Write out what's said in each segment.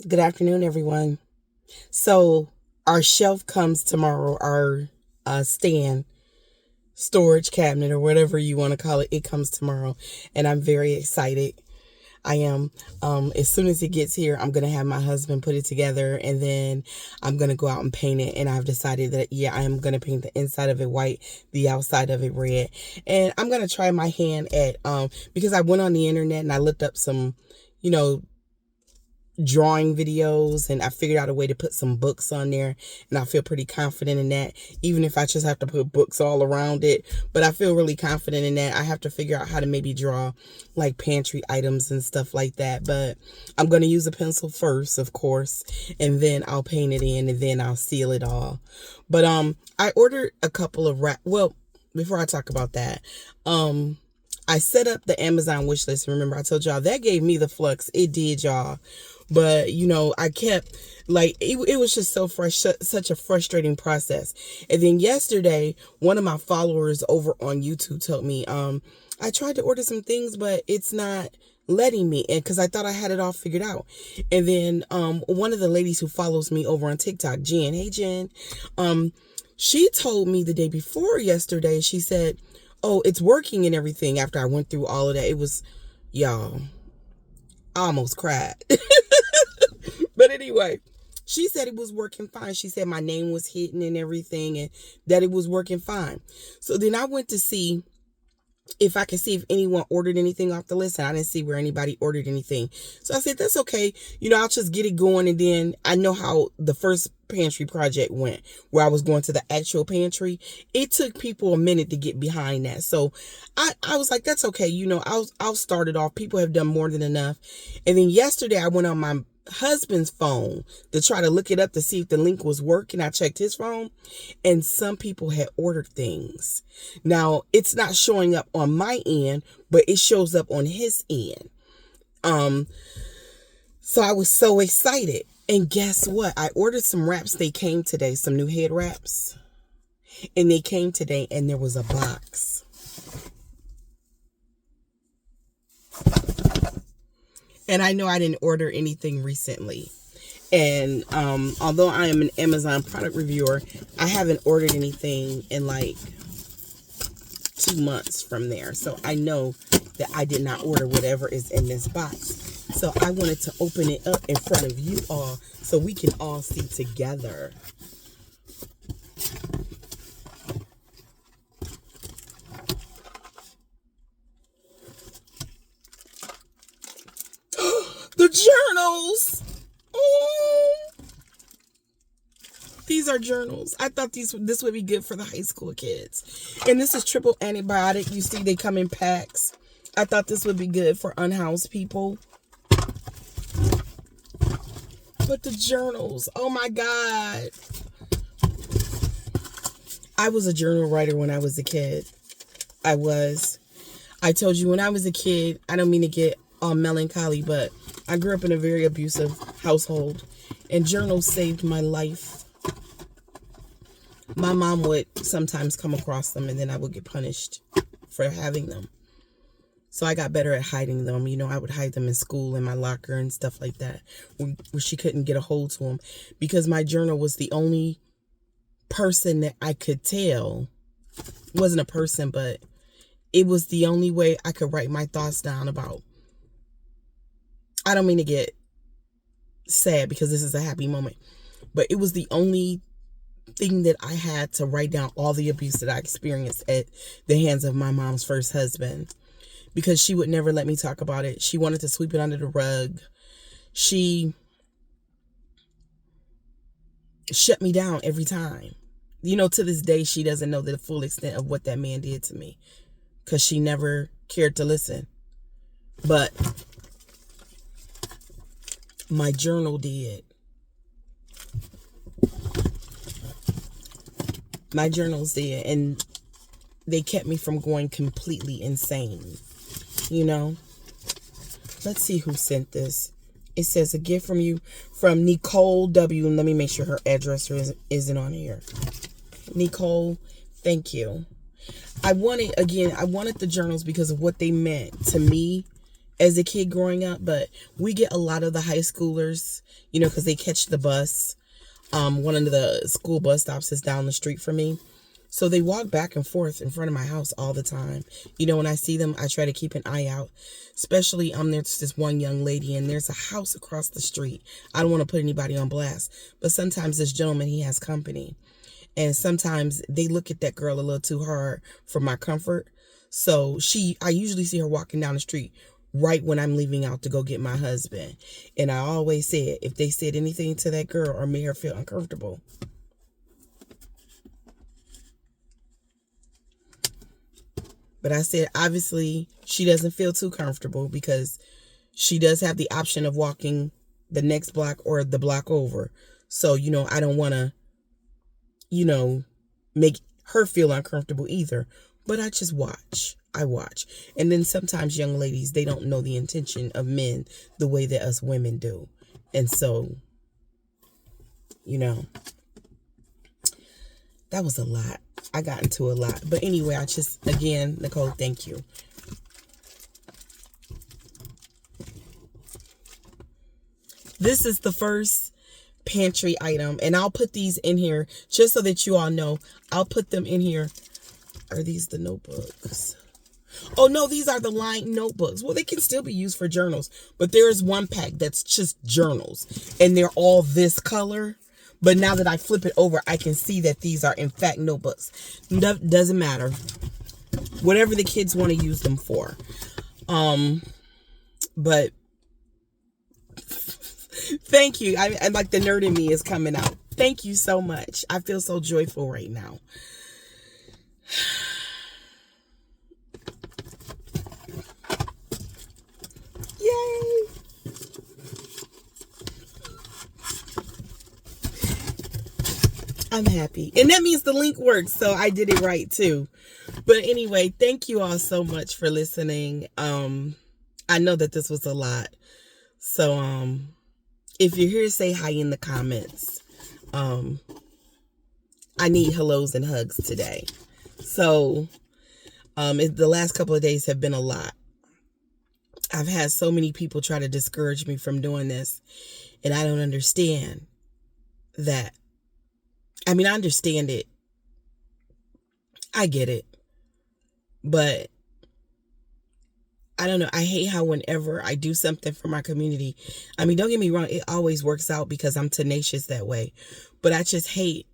Good afternoon, everyone. So, our shelf comes tomorrow, our stand, storage cabinet, or whatever you want to call it. It comes tomorrow, and I'm very excited. I am. As soon as it gets here, I'm going to have my husband put it together, and then I'm going to go out and paint it. And I've decided that, yeah, I am going to paint the inside of it white, the outside of it red. And I'm going to try my hand at, because I went on the internet and I looked up some, you know, drawing videos, and I figured out a way to put some books on there, and I feel pretty confident in that, even if I just have to put books all around it. But I feel really confident in that. I have to figure out how to maybe draw like pantry items and stuff like that, but I'm going to use a pencil first, of course, and then I'll paint it in, and then I'll seal it all. But I ordered a couple of before I talk about that, I set up the Amazon wish list. Remember, I told y'all that gave me the flux. It did, y'all. But, I kept, it was just so such a frustrating process. And then yesterday, one of my followers over on YouTube told me, I tried to order some things, but it's not letting me, and because I thought I had it all figured out. And then one of the ladies who follows me over on TikTok, Jen, hey Jen, she told me the day before yesterday, she said, oh, it's working and everything. After I went through all of that, it was, y'all, I almost cried. But anyway, she said it was working fine. She said my name was hidden and everything, and that it was working fine. So then I went to see if I could see if anyone ordered anything off the list, and I didn't see where anybody ordered anything. So I said, that's okay. I'll just get it going. And then I know how the first pantry project went, where I was going to the actual pantry. It took people a minute to get behind that. So I was like, that's okay. I'll start it off. People have done more than enough. And then yesterday I went on my husband's phone to try to look it up to see if the link was working. I checked his phone, and some people had ordered things. Now, it's not showing up on my end, but it shows up on his end. So I was so excited. And guess what? I ordered some wraps. They came today, some new head wraps. And they came today, and there was a box. And I know I didn't order anything recently. And although I am an Amazon product reviewer, I haven't ordered anything in like 2 months from there. So I know that I did not order whatever is in this box. So I wanted to open it up in front of you all so we can all see together. The journals. Oh. These are journals. I thought this would be good for the high school kids. And this is triple antibiotic. You see they come in packs. I thought this would be good for unhoused people. But the journals, oh my God. I was a journal writer when I was a kid. I told you when I was a kid, I don't mean to get all melancholy, but I grew up in a very abusive household, and journals saved my life. My mom would sometimes come across them, and then I would get punished for having them. So I got better at hiding them. I would hide them in school in my locker and stuff like that, where she couldn't get a hold to them, because my journal was the only person that I could tell. It wasn't a person, but it was the only way I could write my thoughts down about. I don't mean to get sad because this is a happy moment, but it was the only thing that I had to write down all the abuse that I experienced at the hands of my mom's first husband, because she would never let me talk about it. She wanted to sweep it under the rug. She shut me down every time. To this day, she doesn't know the full extent of what that man did to me, because she never cared to listen. But my journal did. My journals did. And they kept me from going completely insane. Let's see who sent this. It says a gift from you from Nicole W. And let me make sure her address isn't on here. Nicole, thank you. I wanted the journals because of what they meant to me as a kid growing up, but we get a lot of the high schoolers, because they catch the bus. One of the school bus stops is down the street from me. So they walk back and forth in front of my house all the time. When I see them, I try to keep an eye out. Especially, there's this one young lady, and there's a house across the street. I don't want to put anybody on blast, but sometimes this gentleman, he has company. And sometimes they look at that girl a little too hard for my comfort. So I usually see her walking down the street right when I'm leaving out to go get my husband. And I always said, if they said anything to that girl or made her feel uncomfortable, but I said, obviously, she doesn't feel too comfortable because she does have the option of walking the next block or the block over. So, I don't want to, make her feel uncomfortable either. But I just watch. I watch. And then sometimes young ladies, they don't know the intention of men the way that us women do. And so, that was a lot. I got into a lot. But anyway, again, Nicole, thank you. This is the first pantry item. And I'll put these in here just so that you all know. I'll put them in here. Are these the notebooks? Oh, no, these are the lined notebooks. Well, they can still be used for journals. But there is one pack that's just journals. And they're all this color. But now that I flip it over, I can see that these are, in fact, notebooks. Doesn't matter. Whatever the kids want to use them for. But thank you. I like the nerd in me is coming out. Thank you so much. I feel so joyful right now. Yay! I'm happy. And that means the link works, so I did it right too. But anyway, thank you all so much for listening. I know that this was a lot. So if you're here, say hi in the comments. I need hellos and hugs today. So the last couple of days have been a lot. I've had so many people try to discourage me from doing this, and I don't understand that. I mean, I understand it. I get it. But I don't know. I hate how whenever I do something for my community, I mean, don't get me wrong, it always works out because I'm tenacious that way. But I just hate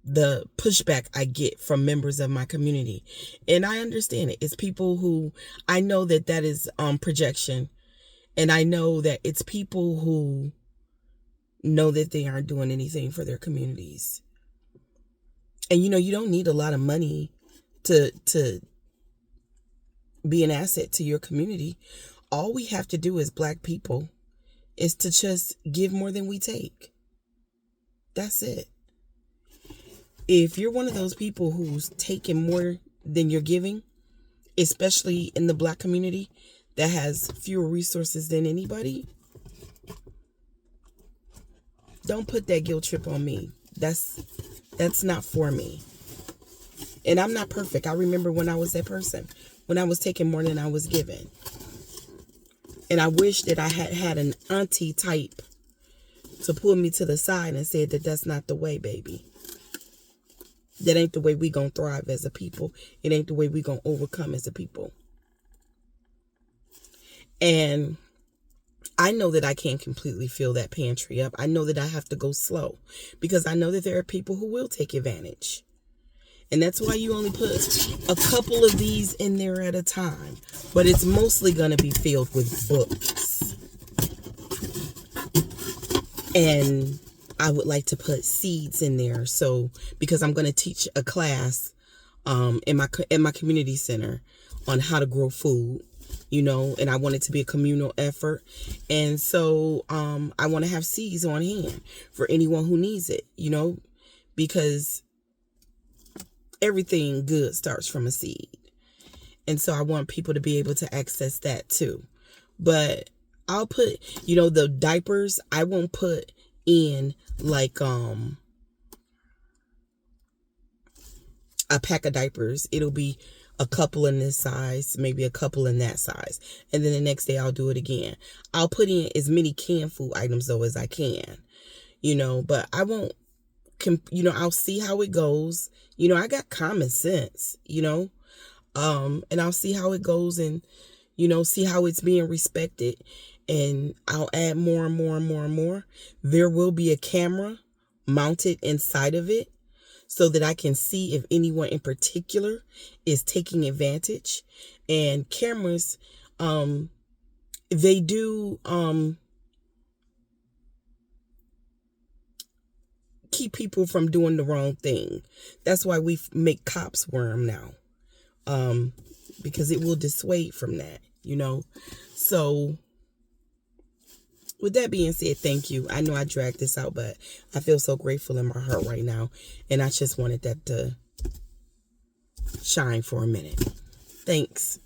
the pushback I get from members of my community. And I understand it. It's people who, I know that is projection. And I know that it's people who know that they aren't doing anything for their communities. And you don't need a lot of money to be an asset to your community. All we have to do as Black people is to just give more than we take. That's it. If you're one of those people who's taking more than you're giving, especially in the Black community that has fewer resources than anybody, don't put that guilt trip on me. That's not for me. And I'm not perfect. I remember when I was that person, when I was taking more than I was given. And I wish that I had an auntie type to pull me to the side and say that that's not the way, baby. That ain't the way we gonna thrive as a people. It ain't the way we gonna overcome as a people. And I know that I can't completely fill that pantry up. I know that I have to go slow because I know that there are people who will take advantage. And that's why you only put a couple of these in there at a time. But it's mostly going to be filled with books. And I would like to put seeds in there. So, because I'm going to teach a class in my community center on how to grow food. And I want it to be a communal effort. And so I want to have seeds on hand for anyone who needs it, because everything good starts from a seed. And so I want people to be able to access that too. But I'll put, the diapers, I won't put in like a pack of diapers. It'll be a couple in this size, maybe a couple in that size. And then the next day I'll do it again. I'll put in as many canned food items though as I can, but I won't, I'll see how it goes. I got common sense, and I'll see how it goes and, see how it's being respected. And I'll add more and more and more and more. There will be a camera mounted inside of it so that I can see if anyone in particular is taking advantage. And cameras, they do keep people from doing the wrong thing. That's why we make cops wear them now, because it will dissuade from that, So with that being said, thank you. I know I dragged this out, but I feel so grateful in my heart right now. And I just wanted that to shine for a minute. Thanks.